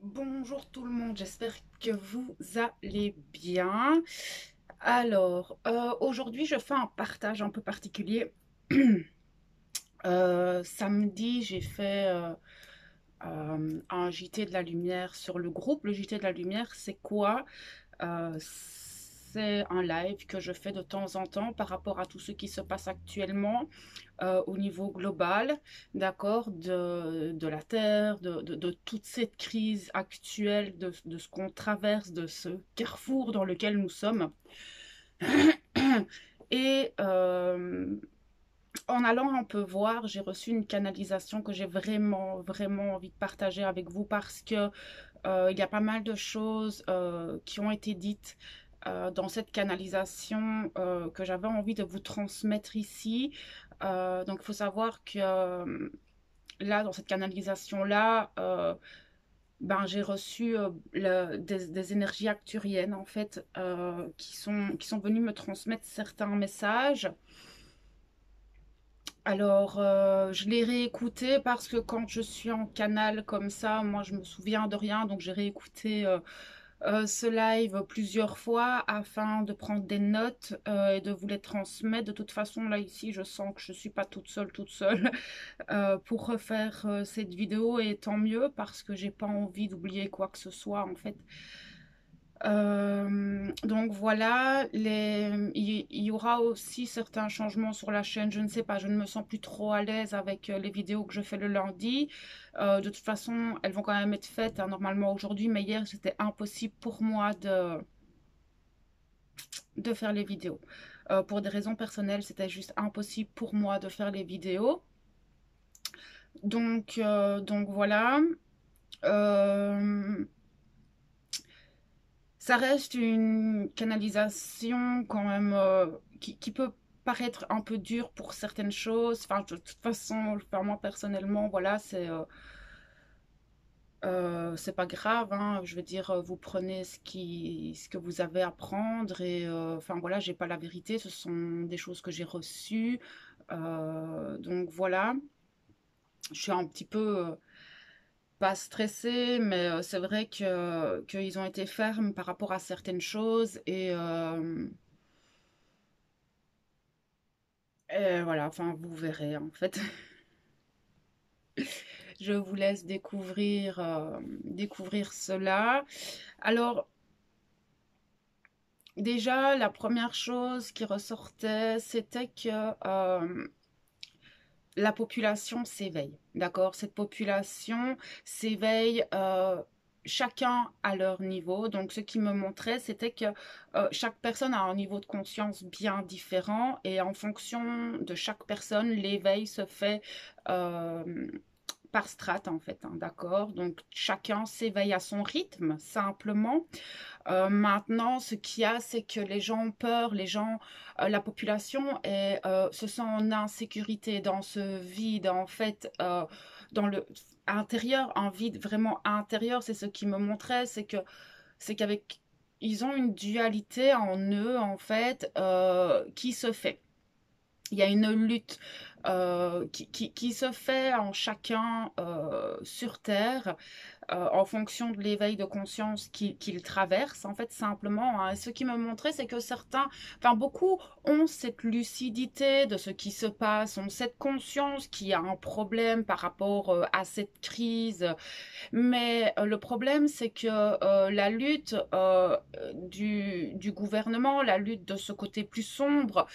Bonjour tout le monde, j'espère que vous allez bien. Alors, aujourd'hui, je fais un partage un peu particulier. Samedi, j'ai fait un JT de la lumière sur le groupe. Le JT de la lumière, c'est quoi? C'est un live que je fais de temps en temps par rapport à tout ce qui se passe actuellement au niveau global, d'accord, de la Terre, de toute cette crise actuelle, de ce qu'on traverse, de ce carrefour dans lequel nous sommes. Et en allant un peu voir, j'ai reçu une canalisation que j'ai vraiment envie de partager avec vous parce que il y a pas mal de choses qui ont été dites dans cette canalisation que j'avais envie de vous transmettre ici. Donc, il faut savoir que là, dans cette canalisation-là, ben, j'ai reçu des énergies acturiennes, en fait, qui sont venues me transmettre certains messages. Alors, je l'ai réécouté parce que quand je suis en canal comme ça, moi, je me souviens de rien, donc j'ai réécouté ce live plusieurs fois afin de prendre des notes et de vous les transmettre. De toute façon, là, ici, je sens que je ne suis pas toute seule pour refaire cette vidéo et tant mieux parce que j'ai pas envie d'oublier quoi que ce soit, en fait. Donc voilà, il y aura aussi certains changements sur la chaîne. Je ne sais pas, je ne me sens plus trop à l'aise avec les vidéos que je fais le lundi. De toute façon, elles vont quand même être faites hein, normalement aujourd'hui, mais hier c'était impossible pour moi de faire les vidéos. Pour des raisons personnelles, c'était juste impossible pour moi de faire les vidéos. Donc voilà. Euh, Ça reste une canalisation quand même qui peut paraître un peu dure pour certaines choses. Enfin, de toute façon, enfin, moi personnellement, voilà, c'est pas grave. Hein. Je veux dire, vous prenez ce que vous avez à prendre et enfin voilà, j'ai pas la vérité. Ce sont des choses que j'ai reçues. Donc voilà, je suis un petit peu pas stressée, mais c'est vrai que qu'ils ont été fermes par rapport à certaines choses et voilà, enfin, vous verrez en fait. Je vous laisse découvrir cela. Alors, déjà, la première chose qui ressortait, c'était que la population s'éveille. D'accord? Cette population s'éveille. Chacun à leur niveau. Donc, ce qui me montrait, c'était que chaque personne a un niveau de conscience bien différent et en fonction de chaque personne, l'éveil se fait euh, par strate en fait, hein, d'accord? Donc chacun s'éveille à son rythme, simplement. Maintenant, ce qu'il y a, c'est que les gens ont peur, la population se sent en insécurité dans ce vide, en fait, dans le intérieur, un vide vraiment intérieur. C'est ce qui me montrait, c'est qu'avec ils ont une dualité en eux, en fait, qui se fait. Il y a une lutte qui se fait en chacun sur Terre en fonction de l'éveil de conscience qu'il traverse, en fait, simplement. Hein. Et ce qui me montrait, c'est que certains, enfin beaucoup, ont cette lucidité de ce qui se passe, ont cette conscience qu'il y a un problème par rapport à cette crise. Mais le problème, c'est que la lutte du gouvernement, la lutte de ce côté plus sombre,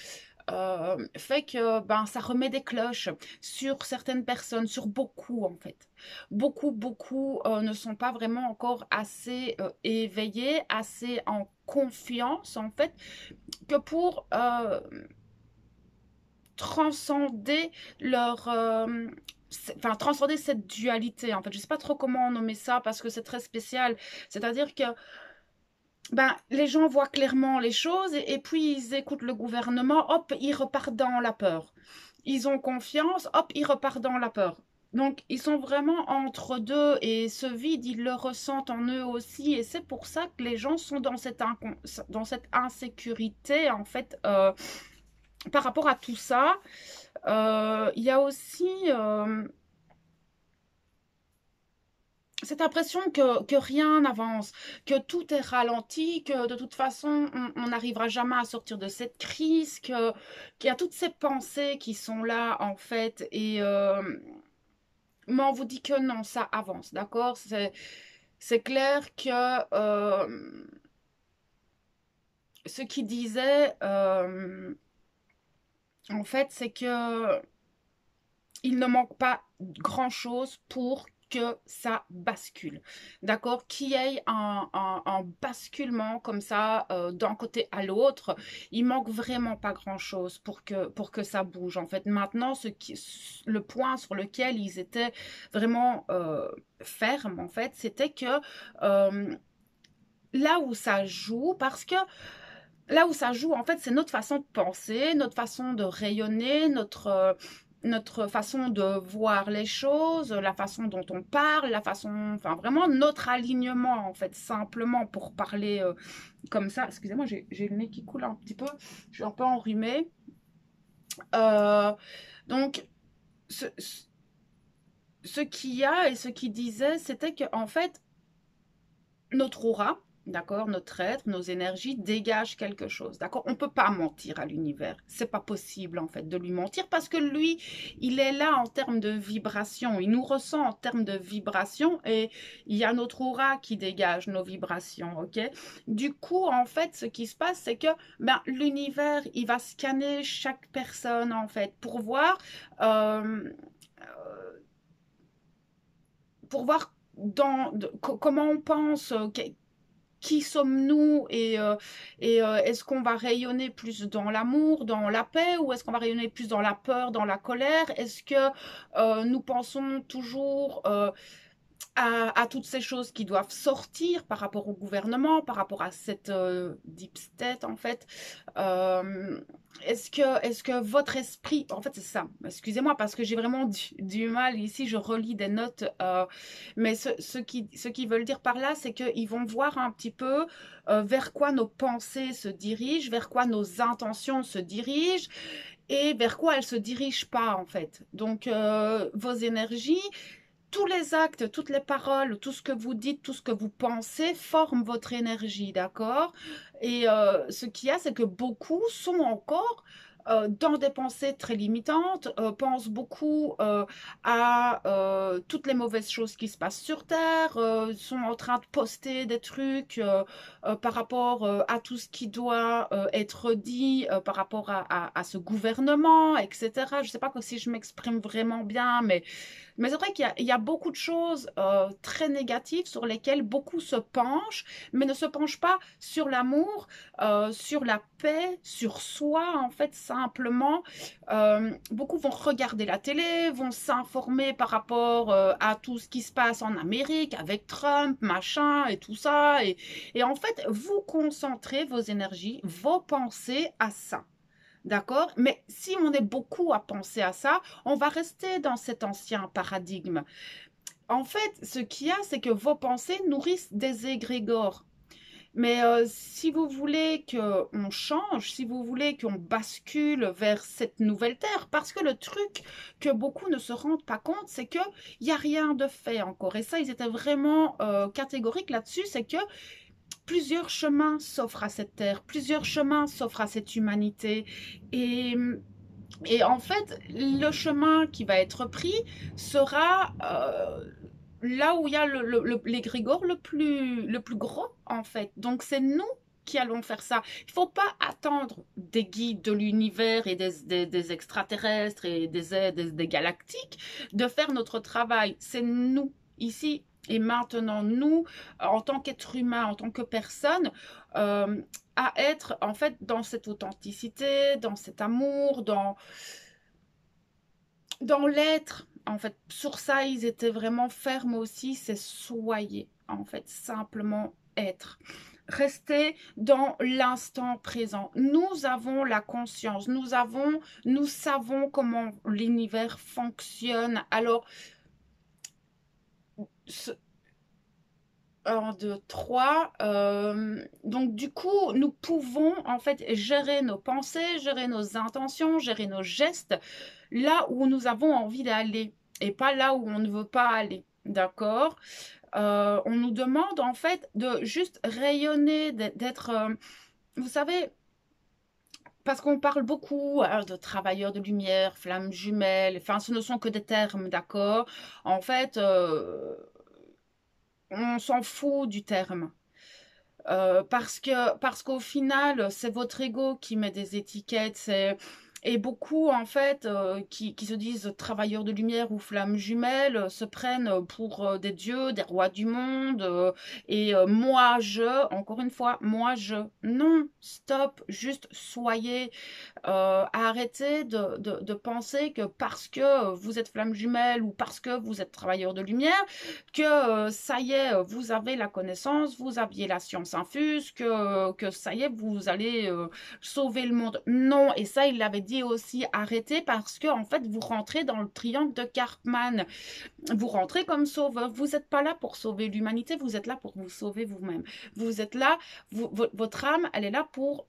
fait que ben, ça remet des cloches sur certaines personnes, sur beaucoup en fait. Beaucoup ne sont pas vraiment encore assez éveillés, assez en confiance en fait, que pour transcender leur... enfin, transcender cette dualité en fait. Je sais pas trop comment nommer ça parce que c'est très spécial. C'est-à-dire que ben, les gens voient clairement les choses et puis ils écoutent le gouvernement, hop, ils repartent dans la peur. Ils ont confiance, hop, ils repartent dans la peur. Donc, ils sont vraiment entre deux et ce vide, ils le ressentent en eux aussi. Et c'est pour ça que les gens sont dans cette insécurité, en fait, par rapport à tout ça. Il y a aussi cette impression que rien n'avance, que tout est ralenti, que de toute façon, on n'arrivera jamais à sortir de cette crise, qu'il y a toutes ces pensées qui sont là, en fait, mais on vous dit que non, ça avance, d'accord? C'est clair que ce qu'il disait, en fait, c'est que il ne manque pas grand-chose pour que ça bascule. D'accord? Qu'il y ait un basculement comme ça d'un côté à l'autre, il manque vraiment pas grand-chose pour que ça bouge. En fait, maintenant, le point sur lequel ils étaient vraiment fermes, en fait, c'était que là où ça joue, parce que là où ça joue, en fait, c'est notre façon de penser, notre façon de rayonner, notre façon de voir les choses, la façon dont on parle, la façon, enfin vraiment notre alignement en fait, simplement pour parler comme ça. Excusez-moi, j'ai le nez qui coule un petit peu, je suis un peu enrhumée. Euh, donc, ce, ce qu'il y a et ce qu'il disait, c'était que en fait, notre aura, d'accord, notre être, nos énergies dégagent quelque chose, d'accord. On ne peut pas mentir à l'univers, c'est pas possible en fait de lui mentir parce que lui, il est là en termes de vibration, il nous ressent en termes de vibration et il y a notre aura qui dégage nos vibrations, ok. Du coup, en fait, ce qui se passe, c'est que ben l'univers, il va scanner chaque personne en fait euh, euh, pour voir comment on pense, qui sommes-nous est-ce qu'on va rayonner plus dans l'amour, dans la paix ou est-ce qu'on va rayonner plus dans la peur, dans la colère? Est-ce que nous pensons toujours à toutes ces choses qui doivent sortir par rapport au gouvernement, par rapport à cette deep state en fait. Euh, est-ce que votre esprit, en fait c'est ça, excusez-moi parce que j'ai vraiment du mal ici, je relis des notes, mais ce qu'ils veulent dire par là, c'est qu'ils vont voir un petit peu vers quoi nos pensées se dirigent, vers quoi nos intentions se dirigent, et vers quoi elles se dirigent pas en fait. Donc vos énergies, tous les actes, toutes les paroles, tout ce que vous dites, tout ce que vous pensez forment votre énergie, d'accord? Et ce qu'il y a, c'est que beaucoup sont encore dans des pensées très limitantes, pensent beaucoup à toutes les mauvaises choses qui se passent sur Terre, sont en train de poster des trucs par rapport à tout ce qui doit être dit par rapport à ce gouvernement, etc. Je ne sais pas si je m'exprime vraiment bien, mais c'est vrai qu'il y a beaucoup de choses très négatives sur lesquelles beaucoup se penchent, mais ne se penchent pas sur l'amour, sur la paix, sur soi, en fait, simplement. Beaucoup vont regarder la télé, vont s'informer par rapport à tout ce qui se passe en Amérique avec Trump, machin et tout ça. Et en fait, vous concentrez vos énergies, vos pensées à ça. D'accord? Mais si on est beaucoup à penser à ça, on va rester dans cet ancien paradigme. En fait, ce qu'il y a, c'est que vos pensées nourrissent des égrégores. Mais si vous voulez qu'on change, si vous voulez qu'on bascule vers cette nouvelle terre, parce que le truc que beaucoup ne se rendent pas compte, c'est qu'il n'y a rien de fait encore. Et ça, ils étaient vraiment catégoriques là-dessus, c'est que plusieurs chemins s'offrent à cette terre, plusieurs chemins s'offrent à cette humanité. Et, et en fait, le chemin qui va être pris sera là où il y a l'égrégore le plus gros, en fait. Donc, c'est nous qui allons faire ça. Il ne faut pas attendre des guides de l'univers et des extraterrestres et des galactiques de faire notre travail. C'est nous, ici et maintenant, nous, en tant qu'être humain, en tant que personne, euh, à être en fait dans cette authenticité, dans cet amour, dans l'être. En fait, sur ça, ils étaient vraiment fermes aussi, c'est soyez, en fait, simplement être. Rester dans l'instant présent. Nous avons la conscience, nous savons comment l'univers fonctionne. Alors, ce, 1, 2, 3. Donc, du coup, nous pouvons en fait gérer nos pensées, gérer nos intentions, gérer nos gestes là où nous avons envie d'aller et pas là où on ne veut pas aller. D'accord? On nous demande en fait de juste rayonner, d'être, vous savez, parce qu'on parle beaucoup de travailleurs de lumière, flammes jumelles, enfin ce ne sont que des termes, d'accord? En fait, on s'en fout du terme. Parce qu'au final, c'est votre ego qui met des étiquettes. Et beaucoup, en fait, qui se disent travailleurs de lumière ou flammes jumelles, se prennent pour des dieux, des rois du monde. Moi, encore une fois, moi, je. Non, stop, juste soyez. Arrêtez de penser que parce que vous êtes flamme jumelle ou parce que vous êtes travailleur de lumière, que ça y est, vous avez la connaissance, vous aviez la science infuse, que ça y est, vous allez sauver le monde. Non, et ça, il l'avait dit aussi, arrêtez parce que en fait, vous rentrez dans le triangle de Karpman. Vous rentrez comme sauveur. Vous n'êtes pas là pour sauver l'humanité, vous êtes là pour vous sauver vous-même. Vous êtes là, votre âme, elle est là pour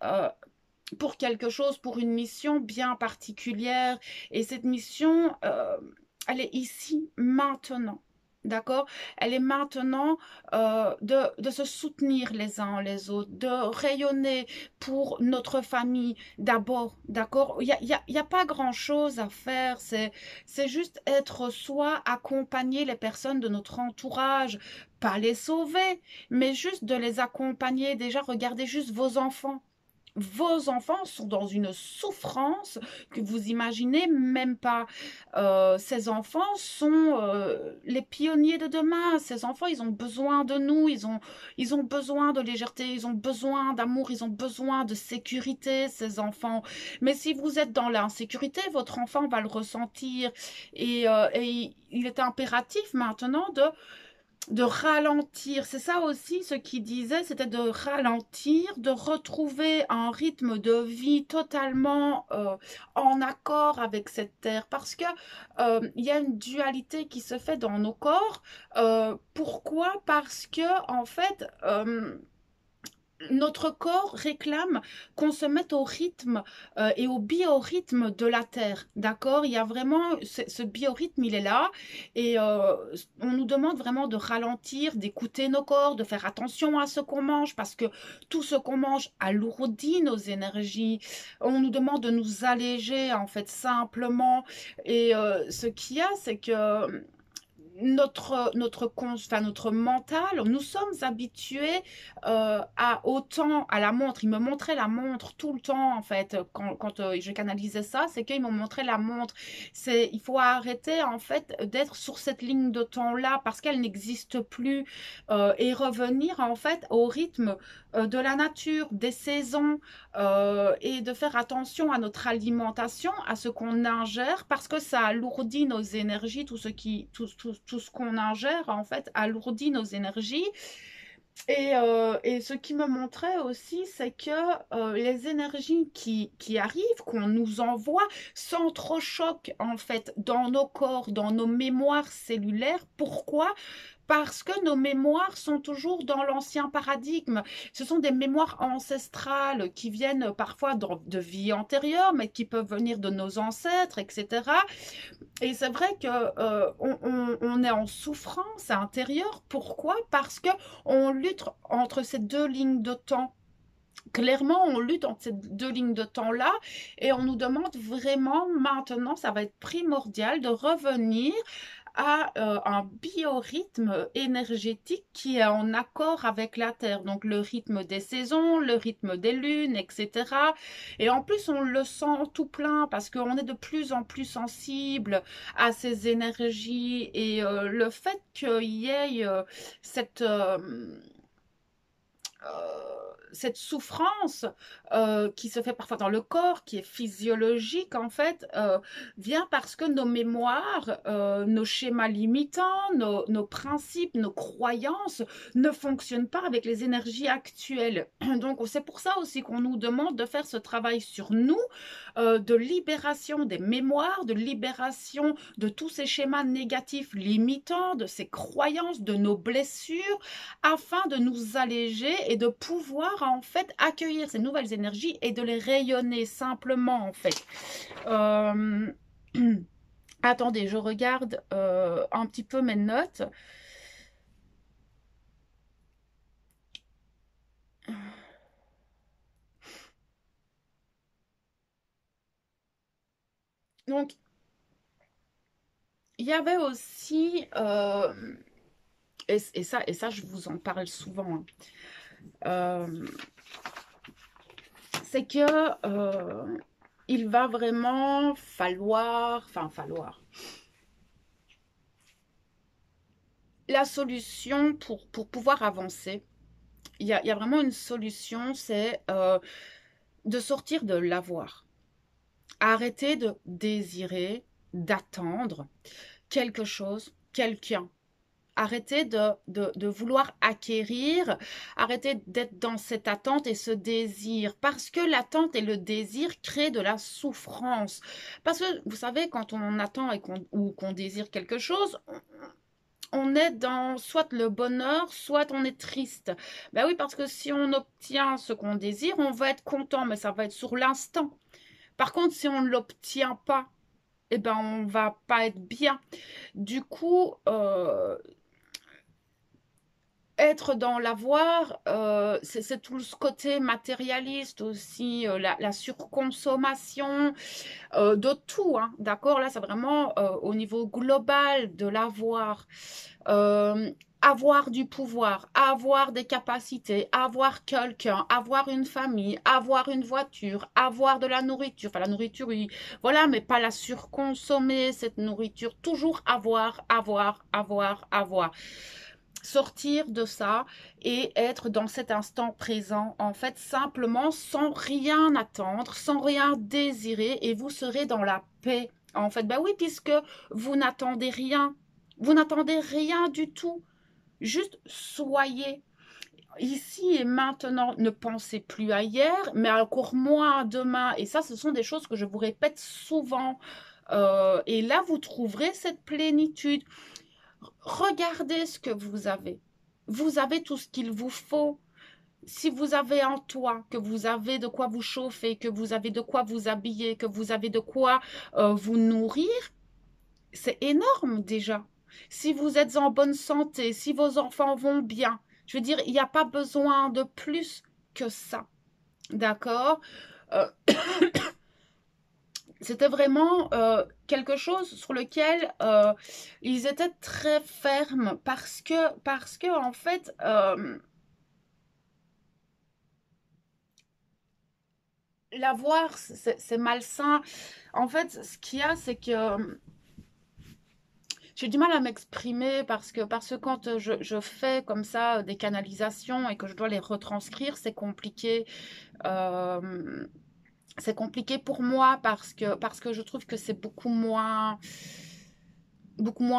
quelque chose, pour une mission bien particulière. Et cette mission, elle est ici, maintenant. D'accord? Elle est maintenant de se soutenir les uns les autres, de rayonner pour notre famille d'abord. D'accord? Il y a pas grand-chose à faire. C'est juste être soi, accompagner les personnes de notre entourage, pas les sauver, mais juste de les accompagner. Déjà, regardez juste vos enfants. Vos enfants sont dans une souffrance que vous imaginez même pas. Ces enfants sont les pionniers de demain. Ces enfants, ils ont besoin de nous, ils ont besoin de légèreté, ils ont besoin d'amour, ils ont besoin de sécurité, ces enfants. Mais si vous êtes dans l'insécurité, votre enfant va le ressentir. Et il est impératif maintenant de ralentir. C'est ça aussi ce qu'il disait, c'était de ralentir, de retrouver un rythme de vie totalement en accord avec cette terre. Parce que il y a une dualité qui se fait dans nos corps. Pourquoi? Parce que en fait, notre corps réclame qu'on se mette au rythme et au biorhythme de la Terre, d'accord? Il y a vraiment, ce biorhythme, il est là, et on nous demande vraiment de ralentir, d'écouter nos corps, de faire attention à ce qu'on mange, parce que tout ce qu'on mange alourdit nos énergies. On nous demande de nous alléger, en fait, simplement. Et ce qu'il y a, c'est que notre mental, nous sommes habitués à la montre. Il me montrait la montre tout le temps, en fait, quand je canalisais ça, c'est qu'il me montrait la montre. Il faut arrêter, en fait, d'être sur cette ligne de temps-là parce qu'elle n'existe plus et revenir, en fait, au rythme de la nature, des saisons et de faire attention à notre alimentation, à ce qu'on ingère parce que ça alourdit nos énergies, tout ce qu'on ingère en fait alourdit nos énergies. Et ce qui me montrait aussi, c'est que les énergies qui arrivent, qu'on nous envoie, s'entrechoquent en fait dans nos corps, dans nos mémoires cellulaires. Pourquoi? Parce que nos mémoires sont toujours dans l'ancien paradigme. Ce sont des mémoires ancestrales qui viennent parfois de vies antérieures, mais qui peuvent venir de nos ancêtres, etc. Et c'est vrai que on est en souffrance intérieure. Pourquoi? Parce que on lutte entre ces deux lignes de temps. Clairement, on lutte entre ces deux lignes de temps-là et on nous demande vraiment maintenant, ça va être primordial de revenir à un biorhythme énergétique qui est en accord avec la Terre. Donc le rythme des saisons, le rythme des lunes, etc. Et en plus, on le sent tout plein parce qu'on est de plus en plus sensible à ces énergies. Et le fait qu'il y ait cette souffrance qui se fait parfois dans le corps, qui est physiologique en fait, vient parce que nos mémoires, nos schémas limitants, nos principes, nos croyances ne fonctionnent pas avec les énergies actuelles. Donc c'est pour ça aussi qu'on nous demande de faire ce travail sur nous, de libération des mémoires, de libération de tous ces schémas négatifs limitants, de ces croyances, de nos blessures, afin de nous alléger et de pouvoir en fait accueillir ces nouvelles énergies et de les rayonner simplement en fait. Euh... Attendez, je regarde un petit peu mes notes. Donc, il y avait aussi, et ça, je vous en parle souvent, hein, euh, c'est que il va vraiment falloir, la solution pour pouvoir avancer. Il y a vraiment une solution, c'est de sortir de l'avoir. Arrêter de désirer, d'attendre quelque chose, quelqu'un. Arrêter de vouloir acquérir, arrêter d'être dans cette attente et ce désir, parce que l'attente et le désir créent de la souffrance. Parce que vous savez, quand on attend ou qu'on désire quelque chose, on est dans soit le bonheur, soit on est triste. Ben oui, parce que si on obtient ce qu'on désire, on va être content, mais ça va être sur l'instant. Par contre, si on ne l'obtient pas, eh ben on va pas être bien. Du coup, être dans l'avoir, c'est tout ce côté matérialiste aussi, la surconsommation de tout, hein, d'accord? Là, c'est vraiment au niveau global de l'avoir. Euh, avoir du pouvoir, avoir des capacités, avoir quelqu'un, avoir une famille, avoir une voiture, avoir de la nourriture. Enfin, la nourriture, oui, voilà, mais pas la surconsommer, cette nourriture. Toujours avoir, avoir, avoir, avoir. Sortir de ça et être dans cet instant présent, en fait, simplement sans rien attendre, sans rien désirer, et vous serez dans la paix. En fait, bah oui, puisque vous n'attendez rien. Vous n'attendez rien du tout. Juste soyez ici et maintenant. Ne pensez plus à hier, mais encore moins à demain. Et ça, ce sont des choses que je vous répète souvent. Et là, vous trouverez cette plénitude. Regardez ce que vous avez. Vous avez tout ce qu'il vous faut. Si vous avez un toit, que vous avez de quoi vous chauffer, que vous avez de quoi vous habiller, que vous avez de quoi vous nourrir, c'est énorme déjà. Si vous êtes en bonne santé, si vos enfants vont bien, je veux dire, il n'y a pas besoin de plus que ça. D'accord. Euh, C'était vraiment quelque chose sur lequel ils étaient très fermes parce que en fait, l'avoir, c'est malsain. En fait, ce qu'il y a, c'est que j'ai du mal à m'exprimer parce que quand je fais comme ça des canalisations et que je dois les retranscrire, Euh, c'est compliqué pour moi parce que je trouve que c'est beaucoup moins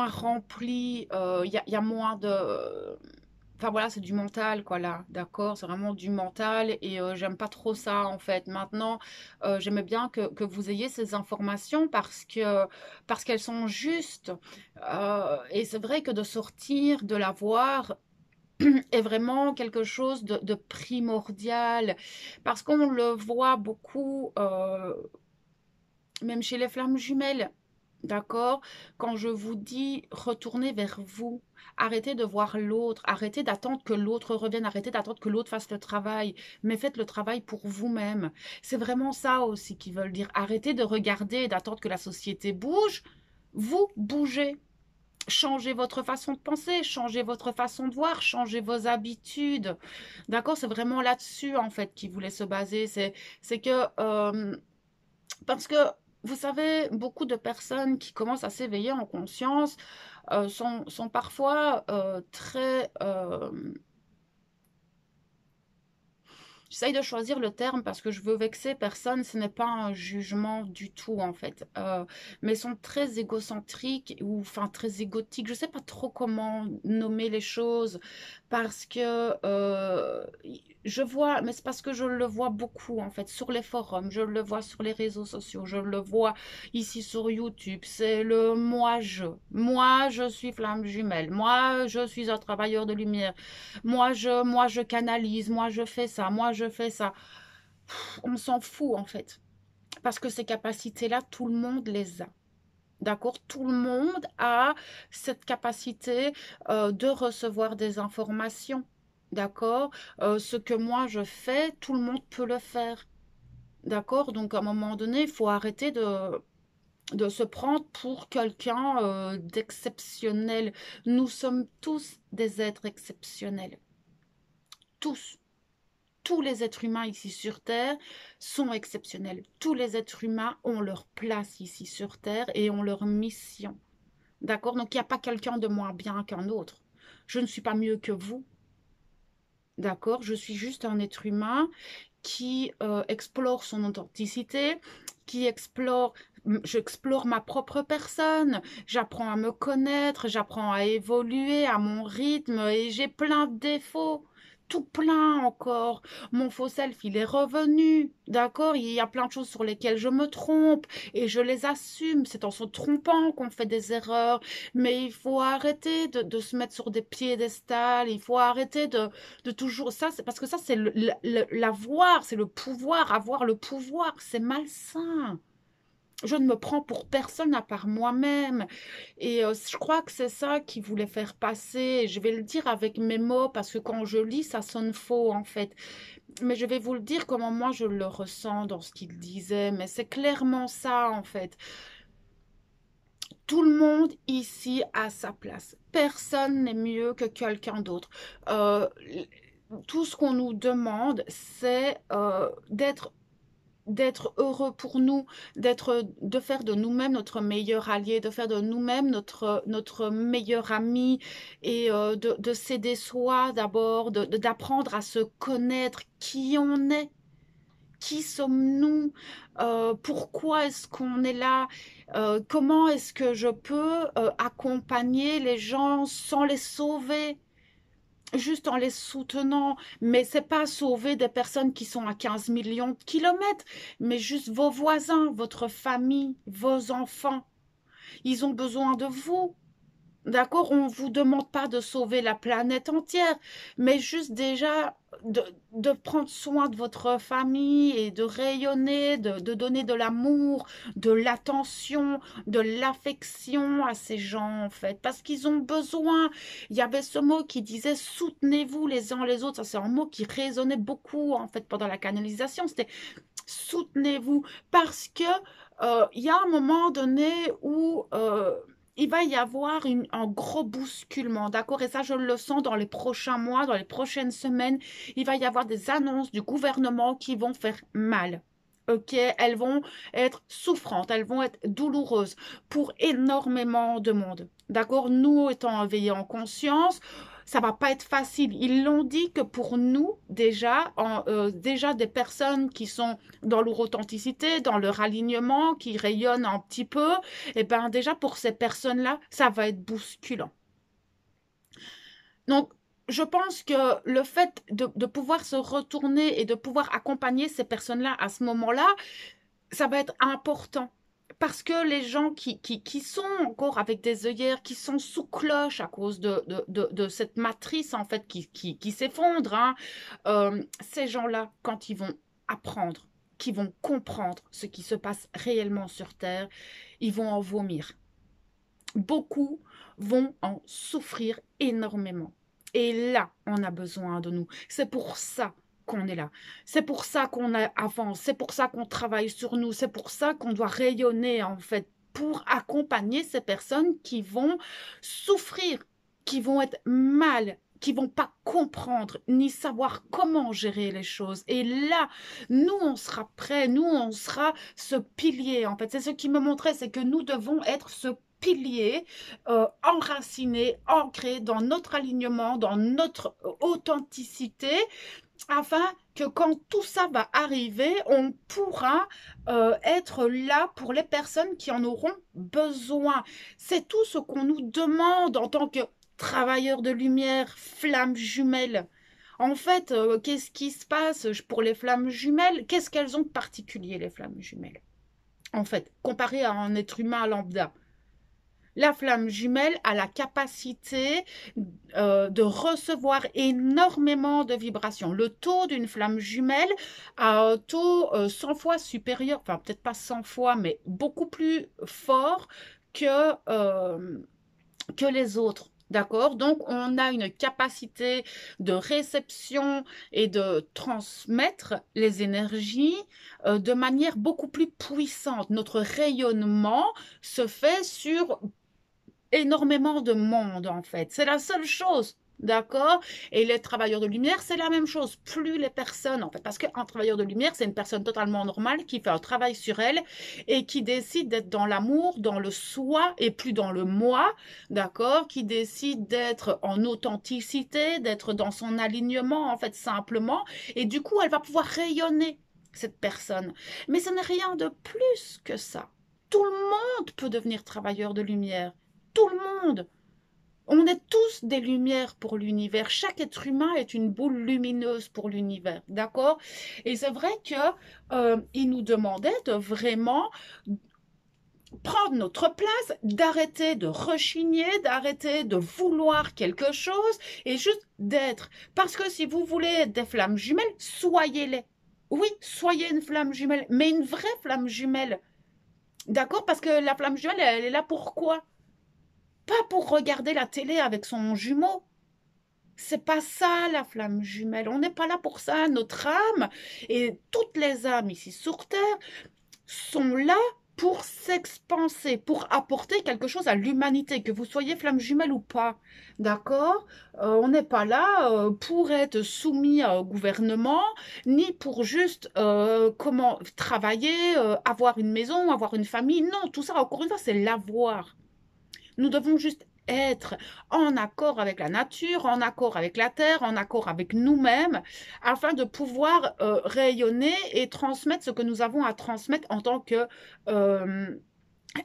rempli. Y a moins de. Enfin voilà, c'est du mental, quoi, là, d'accord? C'est vraiment du mental et j'aime pas trop ça, en fait. Maintenant, j'aimais bien que vous ayez ces informations parce qu'elles sont justes. Et c'est vrai que de sortir, de la voir, est vraiment quelque chose de primordial parce qu'on le voit beaucoup, même chez les flammes jumelles. D'accord? Quand je vous dis retournez vers vous, arrêtez de voir l'autre, arrêtez d'attendre que l'autre revienne, arrêtez d'attendre que l'autre fasse le travail, mais faites le travail pour vous-même. C'est vraiment ça aussi qu'ils veulent dire. Arrêtez de regarder et d'attendre que la société bouge. Vous bougez. Changez votre façon de penser, changez votre façon de voir, changez vos habitudes. D'accord? C'est vraiment là-dessus, en fait, qu'ils voulaient se baser. C'est que parce que, vous savez, beaucoup de personnes qui commencent à s'éveiller en conscience sont parfois très j'essaye de choisir le terme parce que je veux vexer personne, ce n'est pas un jugement du tout en fait. Mais sont très égocentriques ou enfin très égotiques, je ne sais pas trop comment nommer les choses parce que je vois, mais c'est parce que je le vois beaucoup en fait sur les forums, je le vois sur les réseaux sociaux, je le vois ici sur YouTube, c'est le moi je suis flamme jumelle, moi je suis un travailleur de lumière, moi je canalise, moi je fais ça, moi je fais ça. On s'en fout en fait. Parce que ces capacités-là, tout le monde les a. D'accord? Tout le monde a cette capacité de recevoir des informations. D'accord? Ce que moi je fais, tout le monde peut le faire. D'accord? Donc à un moment donné, il faut arrêter de se prendre pour quelqu'un d'exceptionnel. Nous sommes tous des êtres exceptionnels. Tous. Tous les êtres humains ici sur Terre sont exceptionnels. Tous les êtres humains ont leur place ici sur Terre et ont leur mission. D'accord? Donc, il n'y a pas quelqu'un de moins bien qu'un autre. Je ne suis pas mieux que vous. D'accord? Je suis juste un être humain qui explore son authenticité, qui explore, j'explore ma propre personne, j'apprends à me connaître, j'apprends à évoluer à mon rythme et j'ai plein de défauts. Tout plein encore. Mon faux self, il est revenu. D'accord? Il y a plein de choses sur lesquelles je me trompe et je les assume. C'est en se trompant qu'on fait des erreurs. Mais il faut arrêter de se mettre sur des piédestals. Il faut arrêter de toujours ça, c'est parce que ça c'est l'avoir, c'est le pouvoir, avoir le pouvoir, c'est malsain. Je ne me prends pour personne à part moi-même. Et je crois que c'est ça qu'il voulait faire passer. Je vais le dire avec mes mots parce que quand je lis, ça sonne faux en fait. Mais je vais vous le dire comment moi je le ressens dans ce qu'il disait. Mais c'est clairement ça en fait. Tout le monde ici a sa place. Personne n'est mieux que quelqu'un d'autre. Euh, tout ce qu'on nous demande, c'est d'être heureux pour nous, de faire de nous-mêmes notre meilleur allié, de faire de nous-mêmes notre meilleur ami et de s'aider soi d'abord, d'apprendre à se connaître qui on est. Qui sommes-nous? Pourquoi est-ce qu'on est là? Comment est-ce que je peux accompagner les gens sans les sauver? Juste en les soutenant, mais c'est pas sauver des personnes qui sont à 15 millions de kilomètres, mais juste vos voisins, votre famille, vos enfants. Ils ont besoin de vous. D'accord? On ne vous demande pas de sauver la planète entière, mais juste déjà de prendre soin de votre famille et de rayonner, de donner de l'amour, de l'attention, de l'affection à ces gens, en fait, parce qu'ils ont besoin. Il y avait ce mot qui disait soutenez-vous les uns les autres. Ça, c'est un mot qui résonnait beaucoup, en fait, pendant la canalisation. C'était soutenez-vous, parce que il y a un moment donné où il va y avoir un gros bousculement, d'accord? Et ça, je le sens dans les prochains mois, dans les prochaines semaines. Il va y avoir des annonces du gouvernement qui vont faire mal. Ok, elles vont être souffrantes, elles vont être douloureuses pour énormément de monde. D'accord? Nous étant éveillés en conscience, ça va pas être facile. Ils l'ont dit que pour nous, déjà des personnes qui sont dans leur authenticité, dans leur alignement, qui rayonnent un petit peu, et ben déjà pour ces personnes-là, ça va être bousculant. Donc, je pense que le fait de pouvoir se retourner et de pouvoir accompagner ces personnes-là à ce moment-là, ça va être important. Parce que les gens qui sont encore avec des œillères, qui sont sous cloche à cause de cette matrice en fait qui s'effondre, hein, ces gens-là, quand ils vont apprendre, qui vont comprendre ce qui se passe réellement sur Terre, ils vont en vomir. Beaucoup vont en souffrir énormément. Et là, on a besoin de nous. C'est pour ça qu'on est là. C'est pour ça qu'on avance. C'est pour ça qu'on travaille sur nous. C'est pour ça qu'on doit rayonner, en fait, pour accompagner ces personnes qui vont souffrir, qui vont être mal, qui vont pas comprendre ni savoir comment gérer les choses. Et là, nous, on sera prêts, nous, on sera ce pilier. En fait, c'est ce qui me montrait, c'est que nous devons être ce pilier enraciné, ancré dans notre alignement, dans notre authenticité, afin que quand tout ça va arriver, on pourra être là pour les personnes qui en auront besoin. C'est tout ce qu'on nous demande en tant que travailleurs de lumière, flammes jumelles. En fait, qu'est-ce qui se passe pour les flammes jumelles? Qu'est-ce qu'elles ont de particulier, les flammes jumelles? En fait, comparé à un être humain lambda. La flamme jumelle a la capacité de recevoir énormément de vibrations. Le taux d'une flamme jumelle a un taux 100 fois supérieur, enfin peut-être pas 100 fois, mais beaucoup plus fort que les autres. D'accord? Donc, on a une capacité de réception et de transmettre les énergies de manière beaucoup plus puissante. Notre rayonnement se fait sur énormément de monde, en fait. C'est la seule chose. D'accord? Et les travailleurs de lumière, c'est la même chose. Plus les personnes, en fait, parce qu'un travailleur de lumière, c'est une personne totalement normale qui fait un travail sur elle et qui décide d'être dans l'amour, dans le soi et plus dans le moi, d'accord? Qui décide d'être en authenticité, d'être dans son alignement, en fait, simplement. Et du coup, elle va pouvoir rayonner, cette personne. Mais ce n'est rien de plus que ça. Tout le monde peut devenir travailleur de lumière. Tout le monde. On est tous des lumières pour l'univers. Chaque être humain est une boule lumineuse pour l'univers, d'accord? Et c'est vrai que il nous demandait de vraiment prendre notre place, d'arrêter de rechigner, d'arrêter de vouloir quelque chose et juste d'être. Parce que si vous voulez être des flammes jumelles, soyez-les. Oui, soyez une flamme jumelle, mais une vraie flamme jumelle. D'accord? Parce que la flamme jumelle, elle est là pour quoi? Pas pour regarder la télé avec son jumeau. C'est pas ça la flamme jumelle. On n'est pas là pour ça. Notre âme et toutes les âmes ici sur Terre sont là pour s'expanser, pour apporter quelque chose à l'humanité, que vous soyez flamme jumelle ou pas. D'accord? On n'est pas là pour être soumis au gouvernement, ni pour juste comment travailler, avoir une maison, avoir une famille. Non, tout ça, encore une fois, c'est l'avoir. Nous devons juste être en accord avec la nature, en accord avec la terre, en accord avec nous-mêmes, afin de pouvoir rayonner et transmettre ce que nous avons à transmettre en tant que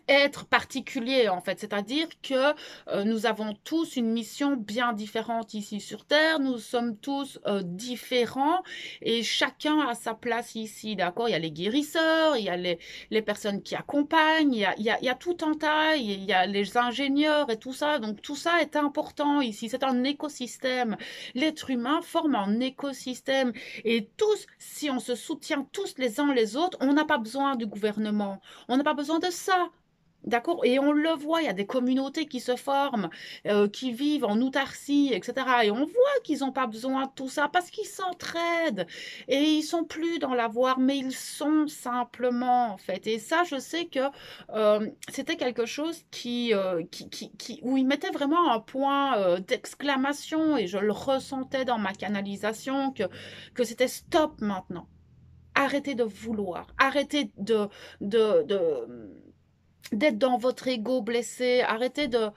être particulier en fait, c'est-à-dire que nous avons tous une mission bien différente ici sur Terre, nous sommes tous différents et chacun a sa place ici, d'accord? Il y a les guérisseurs, il y a les personnes qui accompagnent, il y a tout un tas, il y a les ingénieurs et tout ça, donc tout ça est important ici, c'est un écosystème. L'être humain forme un écosystème et tous, si on se soutient tous les uns les autres, on n'a pas besoin du gouvernement, on n'a pas besoin de ça. D'accord? Et on le voit, il y a des communautés qui se forment, qui vivent en autarcie, etc. Et on voit qu'ils n'ont pas besoin de tout ça parce qu'ils s'entraident et ils sont plus dans l'avoir, mais ils sont simplement en fait. Et ça, je sais que c'était quelque chose où ils mettaient vraiment un point d'exclamation et je le ressentais dans ma canalisation que c'était stop maintenant. Arrêtez de vouloir, arrêtez de d'être dans votre ego blessé, arrêtez de...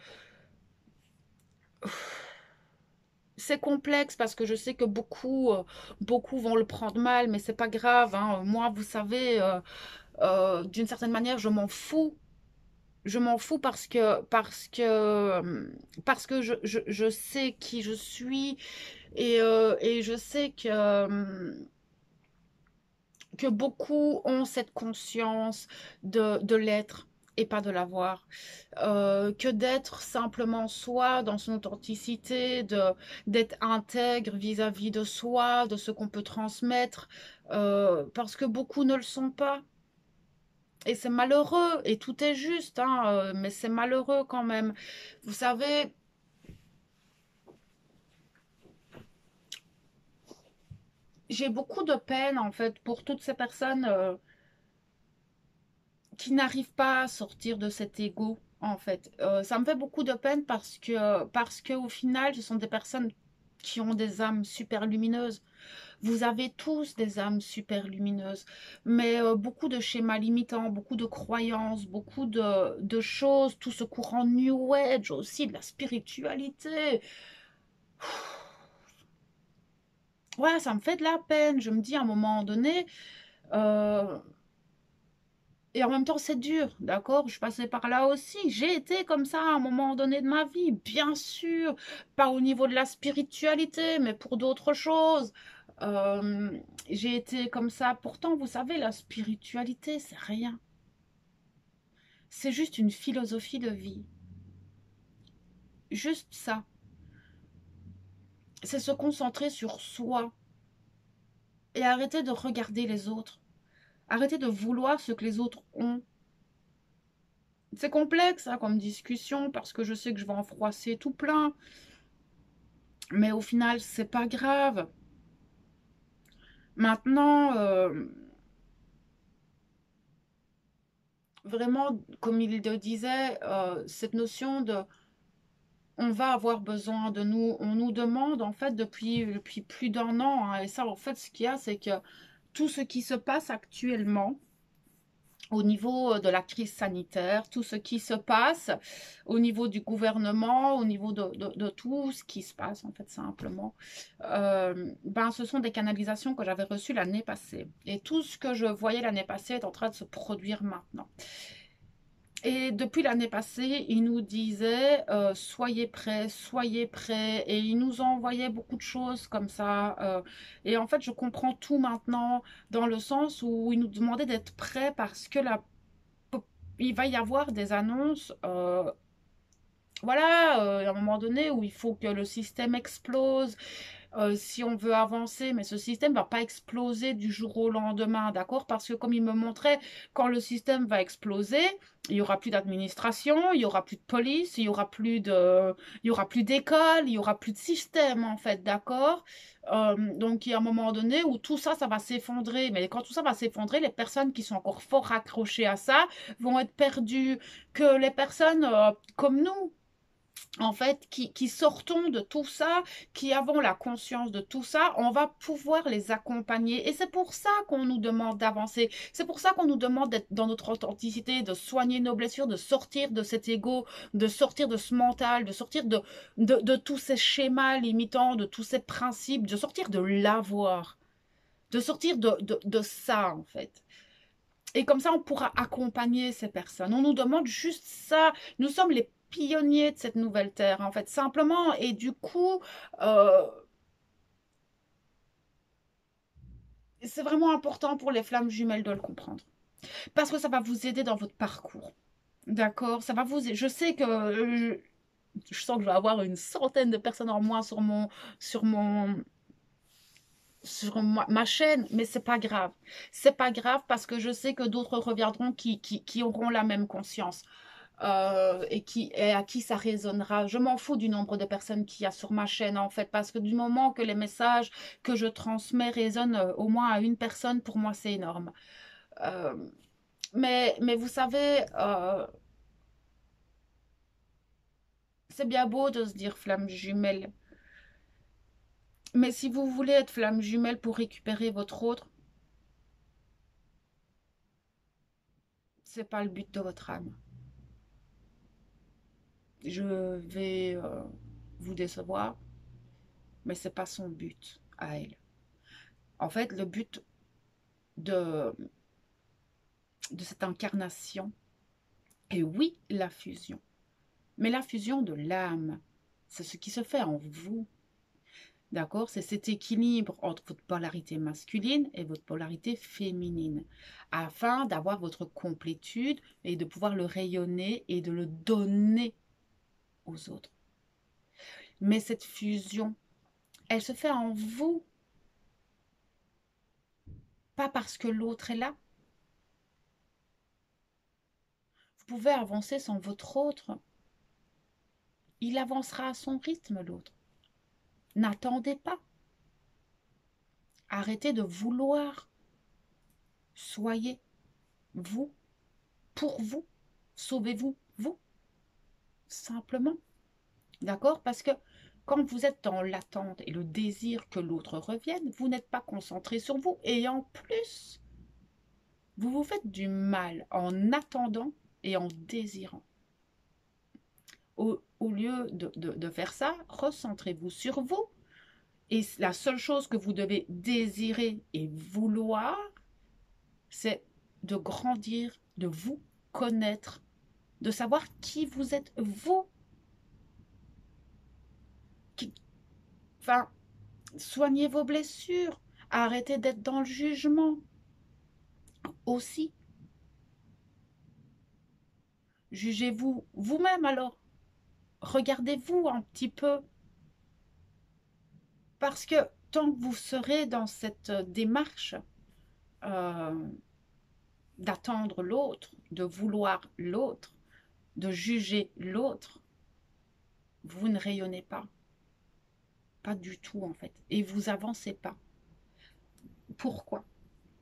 C'est complexe parce que je sais que beaucoup vont le prendre mal, mais c'est pas grave, hein. Moi, vous savez, d'une certaine manière, je m'en fous. Je m'en fous parce que je sais qui je suis et je sais que beaucoup ont cette conscience de l'être et pas de l'avoir. Que d'être simplement soi dans son authenticité, d'être intègre vis-à-vis de soi, de ce qu'on peut transmettre, parce que beaucoup ne le sont pas. Et c'est malheureux, et tout est juste, hein, mais c'est malheureux quand même. Vous savez, j'ai beaucoup de peine en fait pour toutes ces personnes qui n'arrivent pas à sortir de cet ego, en fait. Ça me fait beaucoup de peine parce que au final, ce sont des personnes qui ont des âmes super lumineuses. Vous avez tous des âmes super lumineuses, mais beaucoup de schémas limitants, beaucoup de croyances, beaucoup de choses, tout ce courant New Age aussi, de la spiritualité. Ouais, ça me fait de la peine. Je me dis à un moment donné, euh, et en même temps, c'est dur, d'accord? Je passais par là aussi. J'ai été comme ça à un moment donné de ma vie, bien sûr. Pas au niveau de la spiritualité, mais pour d'autres choses. Euh, j'ai été comme ça. Pourtant, vous savez, la spiritualité, c'est rien. C'est juste une philosophie de vie. Juste ça. C'est se concentrer sur soi et arrêter de regarder les autres. Arrêter de vouloir ce que les autres ont. C'est complexe hein, comme discussion parce que je sais que je vais en froisser tout plein. Mais au final, c'est pas grave. Maintenant, vraiment, comme il le disait, cette notion de on va avoir besoin de nous, on nous demande en fait depuis plus d'un an, hein, et ça en fait ce qu'il y a, c'est que tout ce qui se passe actuellement, au niveau de la crise sanitaire, tout ce qui se passe au niveau du gouvernement, au niveau de tout ce qui se passe en fait simplement, ben, ce sont des canalisations que j'avais reçues l'année passée. Et tout ce que je voyais l'année passée est en train de se produire maintenant. Et depuis l'année passée, il nous disait soyez prêts, et il nous envoyait beaucoup de choses comme ça. Et en fait, je comprends tout maintenant dans le sens où il nous demandait d'être prêts parce que il va y avoir des annonces, voilà, à un moment donné où il faut que le système explose, si on veut avancer, mais ce système va pas exploser du jour au lendemain, d'accord? Parce que comme il me montrait, quand le système va exploser, il y aura plus d'administration, il y aura plus de police, il y aura plus d'école, il y aura plus de système en fait, d'accord? Donc il y a un moment donné où tout ça, ça va s'effondrer. Mais quand tout ça va s'effondrer, les personnes qui sont encore fort accrochées à ça vont être perdues. Que les personnes comme nous, en fait, qui sortons de tout ça, qui avons la conscience de tout ça, on va pouvoir les accompagner. Et c'est pour ça qu'on nous demande d'avancer. C'est pour ça qu'on nous demande d'être dans notre authenticité, de soigner nos blessures, de sortir de cet ego, de sortir de ce mental, de sortir de tous ces schémas limitants, de tous ces principes, de sortir de l'avoir, de sortir de ça, en fait. Et comme ça, on pourra accompagner ces personnes. On nous demande juste ça. Nous sommes les pionniers de cette nouvelle terre, en fait, simplement. Et du coup, euh, c'est vraiment important pour les flammes jumelles de le comprendre. Parce que ça va vous aider dans votre parcours. D'accord? Ça va vous aider. Je sais que je sens que je vais avoir une centaine de personnes en moins sur mon, ma chaîne, mais c'est pas grave. C'est pas grave parce que je sais que d'autres reviendront qui auront la même conscience. Et à qui ça résonnera. Je m'en fous du nombre de personnes qu'il y a sur ma chaîne en fait, parce que du moment que les messages que je transmets résonnent au moins à une personne, pour moi c'est énorme. Euh, mais vous savez, c'est bien beau de se dire flamme jumelle, mais si vous voulez être flamme jumelle pour récupérer votre autre, c'est pas le but de votre âme. Je vais vous décevoir, mais c'est pas son but à elle. En fait, le but de cette incarnation. Et oui, la fusion. Mais la fusion de l'âme, c'est ce qui se fait en vous. D'accord? C'est cet équilibre entre votre polarité masculine et votre polarité féminine, afin d'avoir votre complétude et de pouvoir le rayonner et de le donner aux autres. Mais cette fusion, elle se fait en vous, pas parce que l'autre est là. Vous pouvez avancer sans votre autre. Il avancera à son rythme, l'autre. N'attendez pas. Arrêtez de vouloir. Soyez vous, pour vous. Sauvez-vous, vous, simplement. D'accord? Parce que quand vous êtes dans l'attente et le désir que l'autre revienne, vous n'êtes pas concentré sur vous. Et en plus, vous vous faites du mal en attendant et en désirant. Au lieu de faire ça, recentrez-vous sur vous. Et la seule chose que vous devez désirer et vouloir, c'est de grandir, de vous connaître, de savoir qui vous êtes, vous. Qui, enfin, soignez vos blessures, arrêtez d'être dans le jugement aussi. Jugez-vous vous-même alors. Regardez-vous un petit peu. Parce que tant que vous serez dans cette démarche euh, d'attendre l'autre, de vouloir l'autre, de juger l'autre, vous ne rayonnez pas. Pas du tout, en fait. Et vous avancez pas. Pourquoi?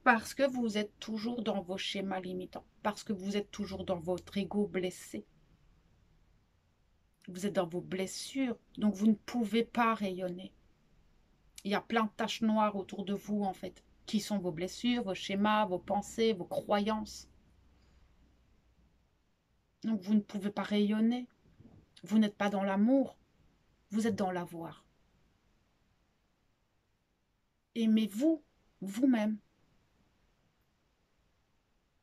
Parce que vous êtes toujours dans vos schémas limitants. Parce que vous êtes toujours dans votre ego blessé. Vous êtes dans vos blessures. Donc, vous ne pouvez pas rayonner. Il y a plein de taches noires autour de vous, en fait, qui sont vos blessures, vos schémas, vos pensées, vos croyances. Donc, vous ne pouvez pas rayonner. Vous n'êtes pas dans l'amour. Vous êtes dans l'avoir. Aimez-vous, vous-même.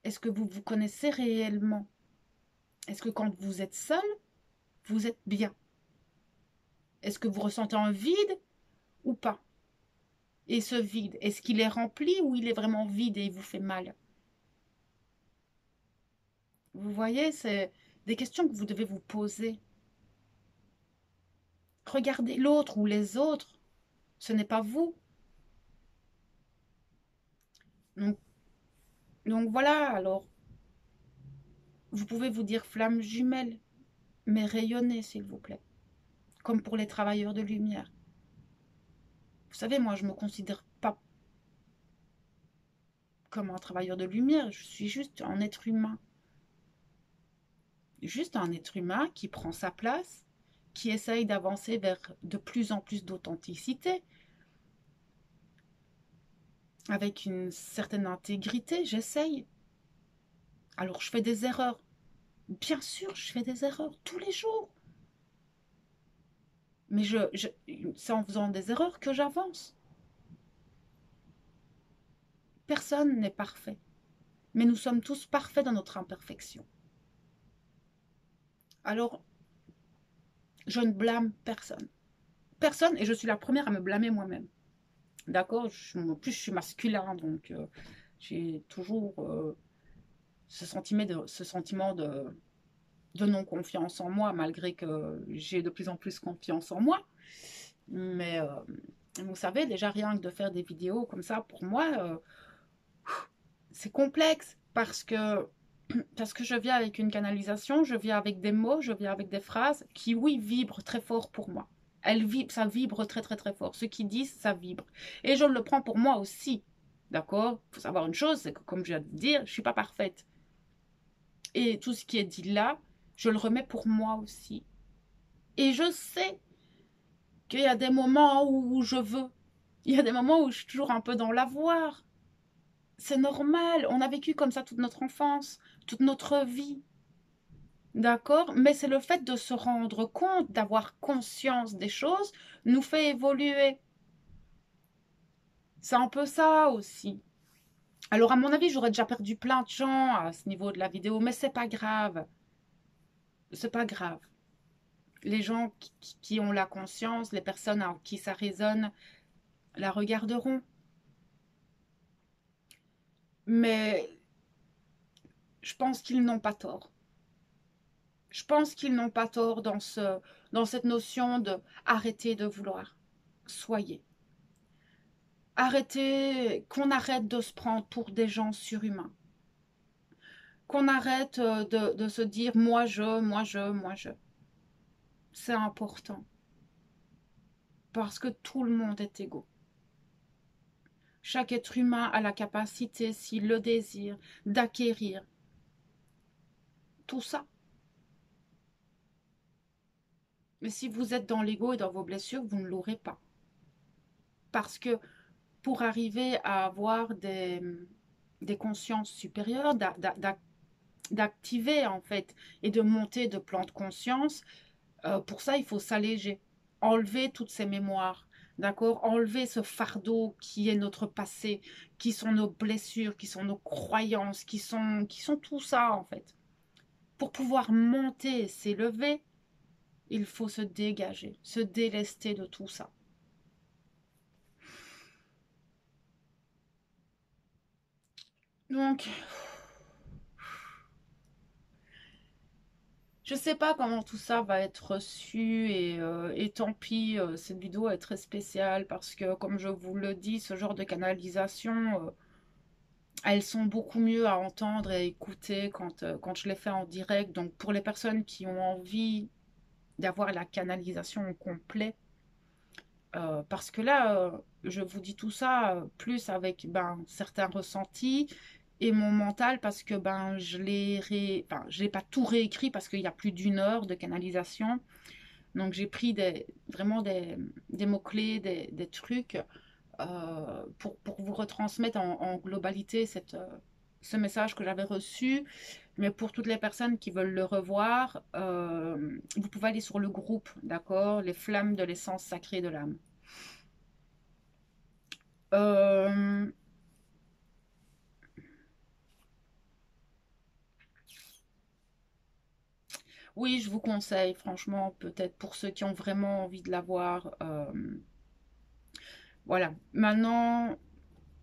Est-ce que vous vous connaissez réellement? Est-ce que quand vous êtes seul, vous êtes bien? Est-ce que vous ressentez un vide ou pas? Et ce vide, est-ce qu'il est rempli ou il est vraiment vide et il vous fait mal? Vous voyez, c'est des questions que vous devez vous poser. Regardez l'autre ou les autres, ce n'est pas vous. Donc, donc voilà, alors, vous pouvez vous dire flamme jumelle, mais rayonnez s'il vous plaît, comme pour les travailleurs de lumière. Vous savez, moi, je ne me considère pas comme un travailleur de lumière, je suis juste un être humain. Juste un être humain qui prend sa place, qui essaye d'avancer vers de plus en plus d'authenticité, avec une certaine intégrité, j'essaye. Alors je fais des erreurs. Bien sûr, je fais des erreurs tous les jours. Mais c'est en faisant des erreurs que j'avance. Personne n'est parfait. Mais nous sommes tous parfaits dans notre imperfection. Alors, je ne blâme personne. Personne, et je suis la première à me blâmer moi-même. D'accord? En plus, je suis masculin, donc j'ai toujours ce sentiment de non-confiance en moi, malgré que j'ai de plus en plus confiance en moi. Mais vous savez, déjà rien que de faire des vidéos comme ça, pour moi, c'est complexe parce que je viens avec une canalisation, je viens avec des mots, je viens avec des phrases qui, oui, vibrent très fort pour moi. Ça vibre très très très fort. Ce qu'ils disent, ça vibre. Et je le prends pour moi aussi. D'accord? Il faut savoir une chose, c'est que comme je viens de dire, je ne suis pas parfaite. Et tout ce qui est dit là, je le remets pour moi aussi. Et je sais qu'il y a des moments où je veux. Il y a des moments où je suis toujours un peu dans l'avoir. C'est normal. On a vécu comme ça toute notre enfance, toute notre vie. D'accord? Mais c'est le fait de se rendre compte, d'avoir conscience des choses, nous fait évoluer. C'est un peu ça aussi. Alors, à mon avis, j'aurais déjà perdu plein de gens à ce niveau de la vidéo, mais c'est pas grave. C'est pas grave. Les gens qui ont la conscience, les personnes en qui ça résonne, la regarderont. Mais je pense qu'ils n'ont pas tort. Je pense qu'ils n'ont pas tort dans cette notion de arrêter de vouloir. Soyez. Arrêtez, qu'on arrête de se prendre pour des gens surhumains. Qu'on arrête de se dire moi je, moi je, moi je. C'est important. Parce que tout le monde est égaux. Chaque être humain a la capacité, s'il le désire, d'acquérir tout ça. Mais si vous êtes dans l'ego et dans vos blessures, vous ne l'aurez pas. Parce que pour arriver à avoir des consciences supérieures, d'activer en fait et de monter de plan de conscience, pour ça il faut s'alléger, enlever toutes ces mémoires, d'accord, enlever ce fardeau qui est notre passé, qui sont nos blessures, qui sont nos croyances, qui sont tout ça en fait. Pour pouvoir monter et s'élever, il faut se dégager, se délester de tout ça. Donc, je sais pas comment tout ça va être reçu et tant pis, cette vidéo est très spéciale parce que, comme je vous le dis, ce genre de canalisation, elles sont beaucoup mieux à entendre et à écouter quand je les fais en direct. Donc pour les personnes qui ont envie d'avoir la canalisation au complet, parce que là, je vous dis tout ça plus avec ben, certains ressentis et mon mental parce que ben, enfin, je l'ai pas tout réécrit parce qu'il y a plus d'1 heure de canalisation. Donc j'ai pris vraiment des mots-clés, des trucs pour vous retransmettre en globalité ce message que j'avais reçu. Mais pour toutes les personnes qui veulent le revoir, vous pouvez aller sur le groupe, d'accord? Les flammes de l'essence sacrée de l'âme. Euh, oui, je vous conseille, franchement, peut-être pour ceux qui ont vraiment envie de l'avoir. Voilà. Maintenant,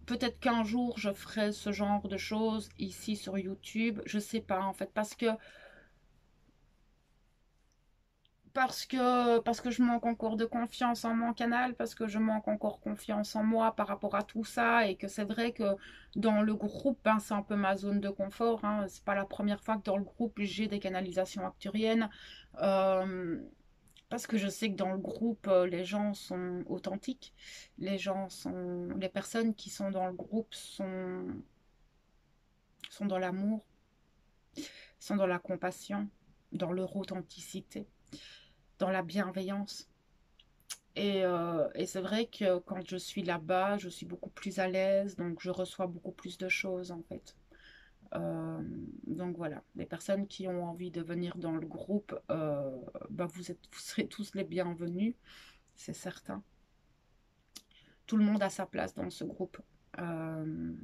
peut-être qu'un jour, je ferai ce genre de choses ici sur YouTube. Je sais pas, en fait, parce que je manque encore de confiance en mon canal, parce que je manque encore confiance en moi par rapport à tout ça, et que c'est vrai que dans le groupe, ben, c'est un peu ma zone de confort, hein. C'est pas la première fois que dans le groupe j'ai des canalisations acturiennes, euh, parce que je sais que dans le groupe, les gens sont authentiques, les personnes qui sont dans le groupe sont dans l'amour, sont dans la compassion, dans leur authenticité, dans la bienveillance. Et c'est vrai que quand je suis là-bas, je suis beaucoup plus à l'aise, donc je reçois beaucoup plus de choses en fait. Euh, donc voilà, les personnes qui ont envie de venir dans le groupe, bah vous serez tous les bienvenus, c'est certain. Tout le monde a sa place dans ce groupe. Euh,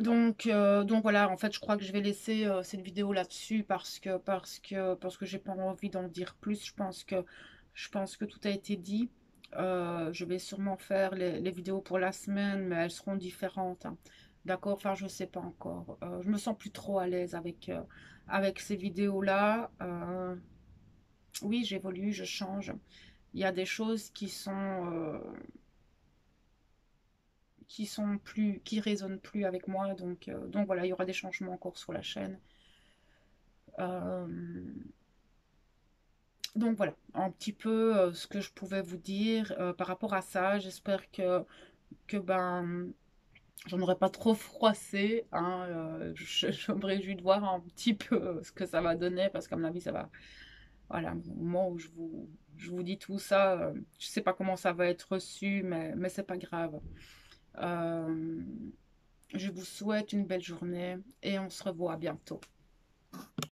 donc voilà, en fait, je crois que je vais laisser cette vidéo là-dessus parce que j'ai pas envie d'en dire plus. Je pense que tout a été dit. Je vais sûrement faire les vidéos pour la semaine, mais elles seront différentes, hein. D'accord? Enfin, je sais pas encore. Je me sens plus trop à l'aise avec ces vidéos-là. Oui, j'évolue, je change. Il y a des choses qui résonnent plus avec moi. Donc voilà, il y aura des changements encore sur la chaîne. Euh, donc voilà, un petit peu ce que je pouvais vous dire par rapport à ça. J'espère que ben j'en aurais pas trop froissé, hein. Je me réjouis de voir un petit peu ce que ça va donner parce qu'à mon avis ça va. Voilà, au moment où je vous dis tout ça, je sais pas comment ça va être reçu, mais c'est pas grave. Euh, je vous souhaite une belle journée et on se revoit bientôt.